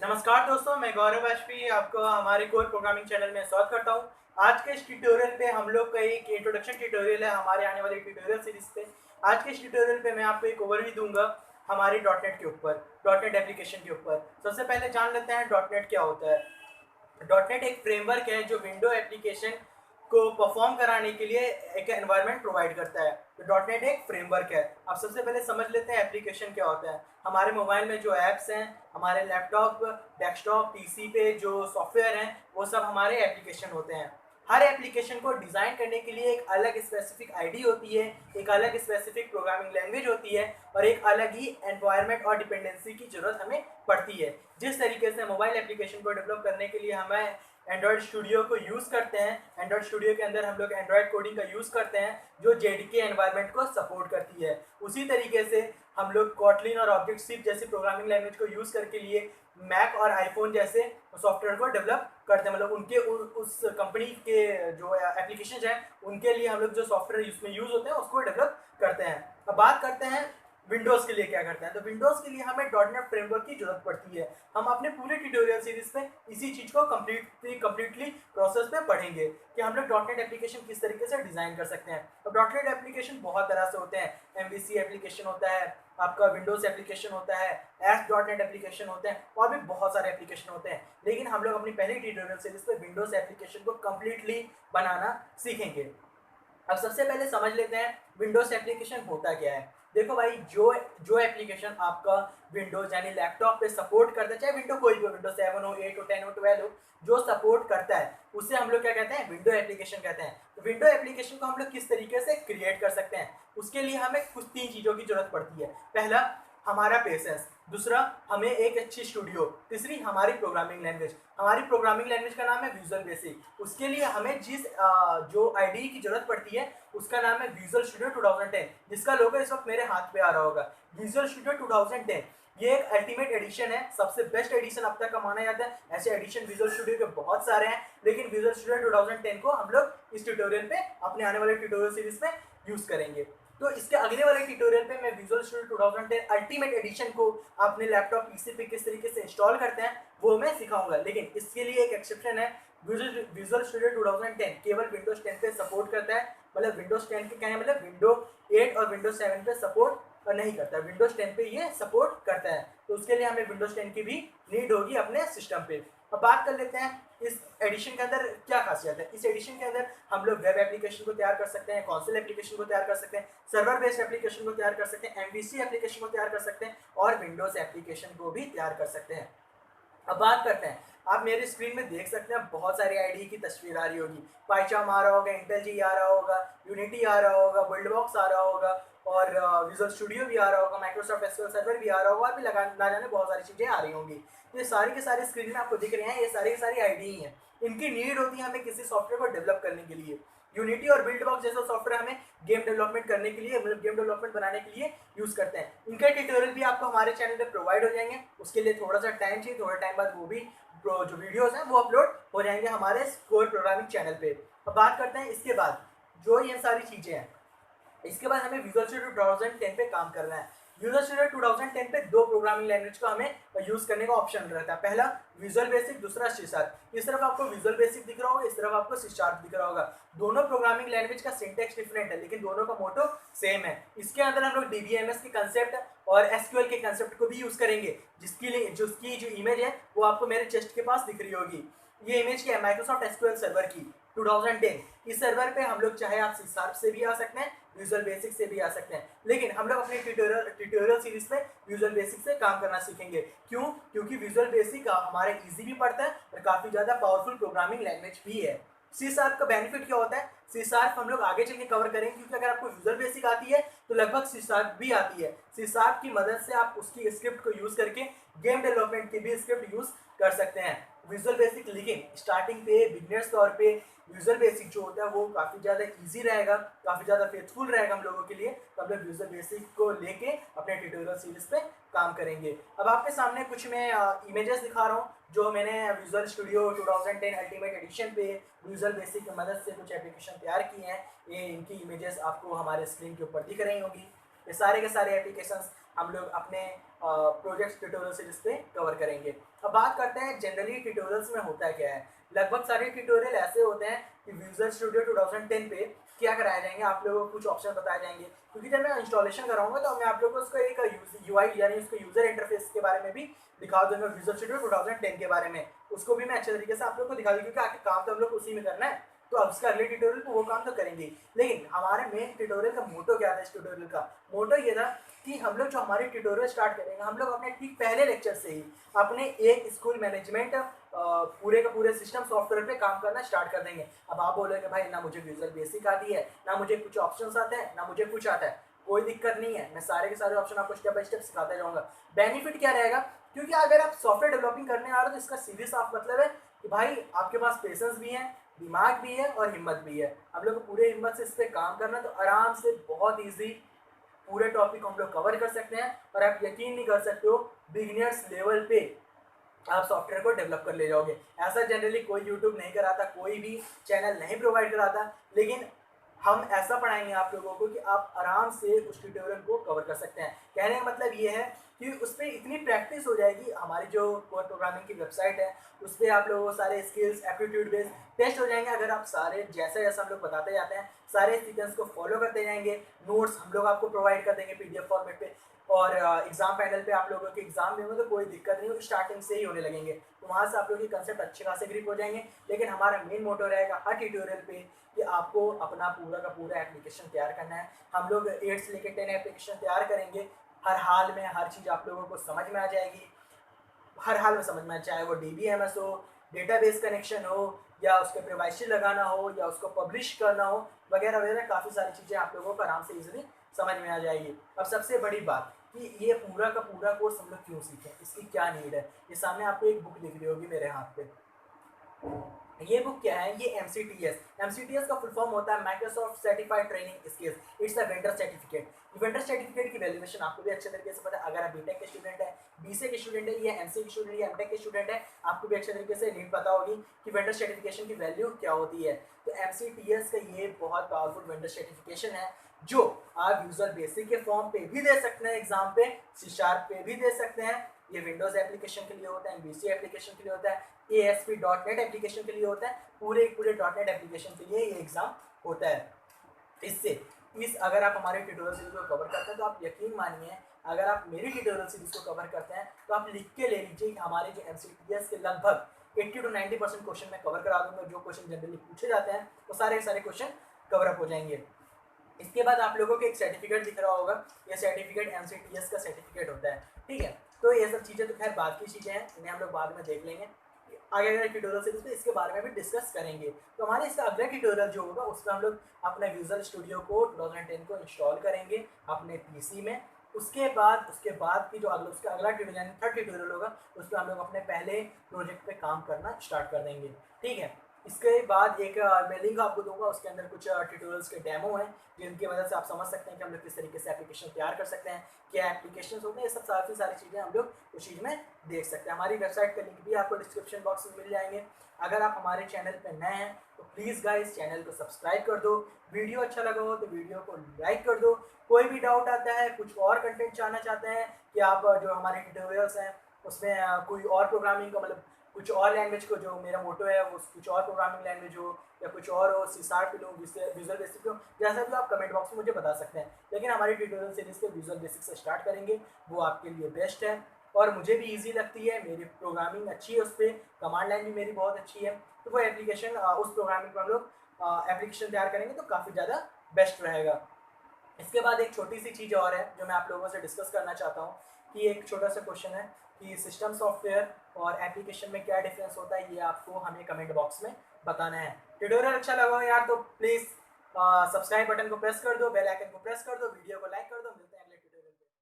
नमस्कार दोस्तों, मैं गौरव वाजपेयी आपको हमारे कोर प्रोग्रामिंग चैनल में स्वागत करता हूं। आज के इस ट्यूटोरियल पे हम लोग का एक इंट्रोडक्शन ट्यूटोरियल है हमारे आने वाले ट्यूटोरियल सीरीज पे। आज के इस ट्यूटोरियल पे मैं आपको एक ओवरव्यू दूंगा हमारी डॉट नेट के ऊपर, डॉट नेट एप्लीकेशन के ऊपर। सबसे पहले जान लेते हैं डॉट नेट क्या होता है। डॉट नेट एक फ्रेमवर्क है जो विंडो एप्लीकेशन को परफॉर्म कराने के लिए एक एनवायरनमेंट प्रोवाइड करता है। तो डॉट नेट एक फ्रेमवर्क है। अब सबसे पहले समझ लेते हैं एप्लीकेशन क्या होता है। हमारे मोबाइल में जो ऐप्स हैं, हमारे लैपटॉप, डेस्कटॉप, पीसी पे जो सॉफ्टवेयर हैं, वो सब हमारे एप्लीकेशन होते हैं। हर एप्लीकेशन को डिज़ाइन करने के लिए एक अलग स्पेसिफिक आईडी होती है, एक अलग स्पेसिफिक प्रोग्रामिंग लैंग्वेज होती है और एक अलग ही एनवायरनमेंट और डिपेंडेंसी की ज़रूरत हमें पड़ती है। जिस तरीके से मोबाइल एप्लीकेशन को डेवलप करने के लिए हमें एंड्रॉयड स्टूडियो को यूज़ करते हैं, एंड्रॉयड स्टूडियो के अंदर हम लोग एंड्रॉयड कोडिंग का यूज़ करते हैं जो जेडीके एनवायरनमेंट को सपोर्ट करती है। उसी तरीके से हम लोग कॉटलिन और ऑब्जेक्ट सी जैसी प्रोग्रामिंग लैंग्वेज को यूज़ करके लिए मैक और आईफोन जैसे सॉफ्टवेयर को डेवलप करते हैं। मतलब उनके उस कंपनी के जो एप्लीकेशन हैं उनके लिए हम लोग जो सॉफ्टवेयर उसमें यूज़ होते हैं उसको डेवलप करते हैं। अब बात करते हैं विंडोज़ के लिए क्या करते हैं। तो विंडोज़ के लिए हमें डॉट नेट फ्रेमवर्क की जरूरत पड़ती है। हम अपने पूरे ट्यूटोरियल सीरीज में इसी चीज़ को कम्प्लीटली प्रोसेस में पढ़ेंगे कि हम लोग डॉट नेट एप्लीकेशन किस तरीके से डिज़ाइन कर सकते हैं। तो डॉट नेट एप्लीकेशन बहुत तरह से होते हैं। एमवीसी एप्लीकेशन होता है, आपका विंडोज़ एप्लीकेशन होता है, एस डॉट नेट एप्लीकेशन होते हैं और भी बहुत सारे एप्लीकेशन होते हैं। लेकिन हम लोग अपनी पहली ट्यूटोरियल सीरीज में विंडोज़ एप्लीकेशन को कम्प्लीटली बनाना सीखेंगे। अब सबसे पहले समझ लेते हैं विंडोज एप्लीकेशन होता क्या है। देखो भाई, जो जो एप्लीकेशन आपका विंडोज यानी लैपटॉप पे सपोर्ट करता है, चाहे विंडो कोई भी हो, विंडो 7 हो, 8 हो, 10 हो, 12 हो, जो सपोर्ट करता है उसे हम लोग क्या कहते हैं, विंडो एप्लीकेशन कहते हैं। तो विंडो एप्लीकेशन को हम लोग किस तरीके से क्रिएट कर सकते हैं, उसके लिए हमें कुछ 3 चीज़ों की जरूरत पड़ती है। पहला, हमारा पेशेंस। दूसरा, हमें एक अच्छी स्टूडियो। तीसरी, हमारी प्रोग्रामिंग लैंग्वेज। हमारी प्रोग्रामिंग लैंग्वेज का नाम है विजुअल बेसिक। उसके लिए हमें जो आईडी की जरूरत पड़ती है उसका नाम है विजुअल स्टूडियो 2010, जिसका लोगो इस वक्त मेरे हाथ पे आ रहा होगा। विजुअल स्टूडियो 2010 ये एक अल्टीमेट एडिशन है, सबसे बेस्ट एडिशन अब तक का माना जाता है। ऐसे एडिशन विजुअल स्टूडियो के बहुत सारे हैं, लेकिन विजुअल स्टूडियो 2010 को हम लोग इस ट्यूटोरियल पे, अपने आने वाले ट्यूटोरियल सीरीज में यूज करेंगे। तो इसके अगले वाले ट्यूटोरियल पे मैं विजुअल स्टूडियो 2010 अल्टीमेट एडिशन को अपने लैपटॉप पीसी पे किस तरीके से इंस्टॉल करते हैं वो मैं सिखाऊंगा। लेकिन इसके लिए एक एक्सेप्शन है। विजुअल स्टूडियो 2010 केवल विंडोज 10 पे सपोर्ट करता है। मतलब विंडोज 10 के कहने मतलब विंडो 8 और विंडोज 7 पे सपोर्ट नहीं करता है, विंडोज 10 पे ये सपोर्ट करता है। तो उसके लिए हमें विंडोज 10 की भी नीड होगी अपने सिस्टम पे। अब बात कर लेते हैं इस एडिशन के अंदर क्या खासियत है। इस एडिशन के अंदर हम लोग वेब एप्लीकेशन को तैयार कर सकते हैं, कॉन्सोल एप्लीकेशन को तैयार कर सकते हैं, सर्वर बेस्ड एप्लीकेशन को तैयार कर सकते हैं, एमवीसी एप्लीकेशन को तैयार कर सकते हैं और विंडोज एप्लीकेशन को भी तैयार कर सकते हैं। अब बात करते हैं, आप मेरे स्क्रीन में देख सकते हैं बहुत सारी आईडी की तस्वीर आ रही होगी। पाइचार्म आ रहा होगा, इंटेल जी आ रहा होगा, यूनिटी आ रहा होगा, बिल्ड बॉक्स आ रहा होगा और विजुअल स्टूडियो भी आ रहा होगा, माइक्रोसॉफ्ट एसक्यूएल सर्वर भी आ रहा होगा और भी ना जाने बहुत सारी चीज़ें आ रही होंगी। ये सारी के सारे स्क्रीन में आपको दिख रहे हैं, ये सारी की सारी आईडी ही हैं। इनकी नीड होती है हमें किसी सॉफ्टवेयर को डेवलप करने के लिए। यूनिटी और बिल्ड बॉक्स जैसा सॉफ्टवेयर हमें गेम डेवलपमेंट करने के लिए, मतलब गेम डेवलपमेंट बनाने के लिए यूज करते हैं। इनके ट्यूटोरियल भी आपको हमारे चैनल पे प्रोवाइड हो जाएंगे। उसके लिए थोड़ा सा टाइम चाहिए, थोड़ा टाइम बाद वो भी जो वीडियोस हैं वो अपलोड हो जाएंगे हमारे कोर प्रोग्रामिंग चैनल पे। अब बात करते हैं इसके बाद जो ये सारी चीजें हैं, इसके बाद हमें विजुअल स्टूडियो 2010 पे काम करना है। विजुअल स्टूडियो 2010 पे दो प्रोग्रामिंग लैंग्वेज को हमें यूज करने का ऑप्शन रहता है। पहला विजुअल बेसिक, दूसरा सी शार्प। इस तरफ आपको विजुअल बेसिक दिख रहा होगा, इस तरफ आपको सी शार्प दिख रहा होगा। दोनों प्रोग्रामिंग लैंग्वेज का सिंटेक्स डिफरेंट है लेकिन दोनों का मोटो सेम है। इसके अंदर हम लोग डीबीएमएस के कंसेप्ट और एसक्यूएल के कंसेप्ट को भी यूज करेंगे। जिसकी जो इमेज है वो आपको मेरे चेस्ट के पास दिख रही होगी। ये इमेज क्या है, माइक्रोसॉफ्ट एसक्यूएल सर्वर की 2010। इस सर्वर पे हम लोग चाहे आप सी शार्प से भी आ सकते हैं, विजुअल बेसिक से भी आ सकते हैं, लेकिन हम लोग अपने ट्यूटोरियल सीरीज में विजुअल बेसिक से काम करना सीखेंगे। क्यों? क्योंकि विजुअल बेसिक हमारे इजी भी पड़ता है और काफ़ी ज़्यादा पावरफुल प्रोग्रामिंग लैंग्वेज भी है। सी शार्प का बेनिफिट क्या होता है, सी शार्प हम लोग आगे चल के कवर करेंगे, क्योंकि अगर आपको विजुअल बेसिक आती है तो लगभग सी शार्प भी आती है। सी शार्प की मदद से आप उसकी स्क्रिप्ट को यूज़ करके गेम डेवलपमेंट की भी स्क्रिप्ट यूज़ कर सकते हैं। विजुअल बेसिक लेकिन स्टार्टिंग पे बिगनर्स तौर पे विजुअल बेसिक जो होता है वो काफ़ी ज़्यादा इजी रहेगा, काफ़ी ज़्यादा फेथफुल रहेगा हम लोगों के लिए। तो हम लोग विजुअल बेसिक को लेके अपने ट्यूटोरियल सीरीज पे काम करेंगे। अब आपके सामने कुछ मैं इमेजेस दिखा रहा हूँ जो मैंने विजुअल स्टूडियो 2010 अल्टीमेट एडिशन पे विजुअल बेसिक की मदद से कुछ एप्लीकेशन तैयार किए हैं। ये इनकी इमेजेस आपको हमारे स्क्रीन के ऊपर दिख रही होगी। ये सारे के सारे एप्लीकेशंस हम लोग अपने प्रोजेक्ट ट्यूटोरियल सीरीज पे कवर करेंगे। अब बात करते हैं जनरली ट्यूटोरियल्स में होता क्या है। लगभग सारे ट्यूटोरियल ऐसे होते हैं कि विजुअल स्टूडियो 2010 पे क्या कराए जाएंगे, आप लोगों को कुछ ऑप्शन बताए जाएंगे, क्योंकि जब मैं इंस्टॉलेशन कराऊंगा तो मैं आप लोगों को उसका एक यूआई यानी उसको यूजर इंटरफेस के बारे में भी दिखा दूंगा, विजुअल स्टूडियो 2010 के बारे में उसको भी मैं अच्छे तरीके से आप लोगों को दिखा दूंगा, क्योंकि आखिर काम तो हम लोग उसी में करना है, तो अब उसका अगले ट्यूटोरियल में वो काम तो करेंगे। लेकिन हमारे मेन ट्यूटोरियल का मोटो क्या था, इस ट्यूटोरियल का मोटो ये था कि हम लोग जो हमारे ट्यूटोरियल स्टार्ट करेंगे, हम लोग अपने ठीक पहले लेक्चर से ही अपने एक स्कूल मैनेजमेंट पूरे का पूरे सिस्टम सॉफ्टवेयर पे काम करना स्टार्ट कर देंगे। अब आप बोलोगे भाई ना मुझे विजुअल बेसिक आती है, ना मुझे कुछ ऑप्शंस आते हैं, ना मुझे कुछ आता है। कोई दिक्कत नहीं है, मैं सारे के सारे ऑप्शन आपको स्टेप बाय स्टेप सिखाते जाऊंगा। बेनिफिट क्या रहेगा, क्योंकि अगर आप सॉफ्टवेयर डेवलपिंग करने आ रहे हो तो इसका सीधे साफ मतलब है कि भाई आपके पास पेशेंस भी है, दिमाग भी है और हिम्मत भी है। आप लोग को पूरे हिम्मत से इस पर काम करना, तो आराम से बहुत ईजी पूरे टॉपिक को हम लोग कवर कर सकते हैं। और आप यकीन नहीं कर सकते हो, बिगिनर्स लेवल पे आप सॉफ्टवेयर को डेवलप कर ले जाओगे। ऐसा जनरली कोई यूट्यूब नहीं कराता, कोई भी चैनल नहीं प्रोवाइड कराता, लेकिन हम ऐसा पढ़ाएंगे आप लोगों को कि आप आराम से उस ट्यूटोरियल को कवर कर सकते हैं। कहने का मतलब ये है कि उस पर इतनी प्रैक्टिस हो जाएगी, हमारी जो कोर प्रोग्रामिंग की वेबसाइट है उस पर आप लोगों को सारे स्किल्स एप्टीट्यूड बेस्ड टेस्ट हो जाएंगे। अगर आप सारे जैसा जैसा हम लोग बताते जाते हैं सारे सीक्वेंस को फॉलो करते जाएंगे, नोट्स हम लोग आपको प्रोवाइड कर देंगे पीडीएफ फॉर्मेट पे, और एग्जाम पैनल पे आप लोगों के एग्जाम देंगे तो कोई दिक्कत नहीं, स्टार्टिंग से ही होने लगेंगे, तो वहाँ से आप लोगों की कंसेप्ट अच्छे खासे ग्रिप हो जाएंगे। लेकिन हमारा मेन मोटो रहेगा हर ट्यूटोरियल पे कि आपको अपना पूरा का पूरा एप्लीकेशन तैयार करना है। हम लोग 8 से लेकर 10 एप्लीकेशन तैयार करेंगे, हर हाल में हर चीज़ आप लोगों को समझ में आ जाएगी, हर हाल में समझ में, चाहे वो DBMS हो, डेटाबेस कनेक्शन हो, या उसके प्रिवाइसी लगाना हो, या उसको पब्लिश करना हो, वगैरह वगैरह काफ़ी सारी चीज़ें आप लोगों को आराम से इजीली समझ में आ जाएगी। अब सबसे बड़ी बात कि ये पूरा का पूरा कोर्स हम लोग क्यों सीखें, इसकी क्या नीड है। ये सामने आपको एक बुक दिख रही होगी मेरे हाथ पे, ये बुक क्या है, ये MCTS का फुल फॉर्म होता है Microsoft certified training skills, it's a vendor certificate. Vendor certificate की वैल्यूएशन आपको भी अच्छे तरीके से पता है, अगर आप बीटेक के स्टूडेंट है, BCA के स्टूडेंट है, या MCA के स्टूडेंट या MTech के स्टूडेंट है, आपको भी अच्छे तरीके से नीड पता होगी कि वेंडर सर्टिफिकेशन की वैल्यू क्या होती है। तो MCTS का ये बहुत पावरफुल वेंडर सर्टिफिकेशन है, जो आप यूजर बेसिक के फॉर्म पे भी दे सकते हैं, एग्जाम पे C# पे भी दे सकते हैं। ये विंडोज एप्लीकेशन के लिए होता है, BCA एप्लीकेशन के लिए होता है, ASP.NET एप्लीकेशन के लिए होता है, पूरे .NET एप्लीकेशन के लिए ये एग्जाम होता है। इससे अगर आप हमारे ट्यूटोरियल सीरीज को कवर करते हैं तो आप यकीन मानिए, अगर आप मेरी ट्यूटोरियल सीरीज को कवर करते हैं तो आप लिख के ले लीजिए कि हमारे जो MCTS के लगभग 80 to 90% क्वेश्चन मैं कवर करा दूंगा। जो क्वेश्चन जनरली पूछे जाते हैं वो सारे क्वेश्चन कवर अप हो जाएंगे। इसके बाद आप लोगों को एक सर्टिफिकेट दिख रहा होगा, ये सर्टिफिकेट MCTS का सर्टिफिकेट होता है, ठीक है। तो ये सब चीज़ें तो खैर बाद की चीज़ें हैं, इन्हें हम लोग बाद में देख लेंगे, आगे अगले ट्यूटोरियल सीरीज में इसके बारे में भी डिस्कस करेंगे। तो हमारे इसका अगला ट्यूटोरियल जो होगा उसमें हम लोग अपना विजुअल स्टूडियो को 2010 को इंस्टॉल करेंगे अपने PC में। उसके बाद की जो उसका अगला ट्यूटोरियल थर्ड ट्यूटोरियल होगा, उस पर हम लोग अपने पहले प्रोजेक्ट पे काम करना स्टार्ट कर देंगे, ठीक है। इसके बाद एक मैं लिंक आपको दूंगा, उसके अंदर कुछ ट्यूटोरियल्स के डेमो हैं जिनकी मदद से आप समझ सकते हैं कि हम लोग किस तरीके से एप्लीकेशन तैयार कर सकते हैं, क्या एप्लीकेशन होते हैं, ये सब सारी चीज़ें हम लोग उस चीज़ में देख सकते हैं। हमारी वेबसाइट का लिंक भी आपको डिस्क्रिप्शन बॉक्स में मिल जाएंगे। अगर आप हमारे चैनल पर नए हैं तो प्लीज़ गाइस चैनल को सब्सक्राइब कर दो, वीडियो अच्छा लगा हो तो वीडियो को लाइक कर दो। कोई भी डाउट आता है, कुछ और कंटेंट जानना चाहते हैं कि आप जो हमारे ट्यूटोरियल्स हैं उसमें कोई और प्रोग्रामिंग का मतलब कुछ और लैंग्वेज को, जो मेरा मोटो है वो कुछ और प्रोग्रामिंग लैंग्वेज हो या कुछ और हो, C# पे लो, विजुअल बेसिक हो, जैसा भी आप कमेंट बॉक्स में मुझे बता सकते हैं। लेकिन हमारी ट्यूटोरियल सीरीज पे विजुअल बेसिक से स्टार्ट करेंगे, वो आपके लिए बेस्ट है और मुझे भी ईजी लगती है, मेरी प्रोग्रामिंग अच्छी है, उस पर कमांड लाइन भी मेरी बहुत अच्छी है, तो वो एप्लीकेशन उस प्रोग्रामिंग पर हम लोग एप्लीकेशन तैयार करेंगे तो काफ़ी ज़्यादा बेस्ट रहेगा। इसके बाद एक छोटी सी चीज़ और है जो मैं आप लोगों से डिस्कस करना चाहता हूँ कि एक छोटा सा क्वेश्चन है कि सिस्टम सॉफ्टवेयर और एप्लीकेशन में क्या डिफरेंस होता है, ये आपको हमें कमेंट बॉक्स में बताना है। ट्यूटोरियल अच्छा लगा हो यार तो प्लीज़ सब्सक्राइब बटन को प्रेस कर दो, बेल आइकन को प्रेस कर दो, वीडियो को लाइक कर दो। मिलते हैं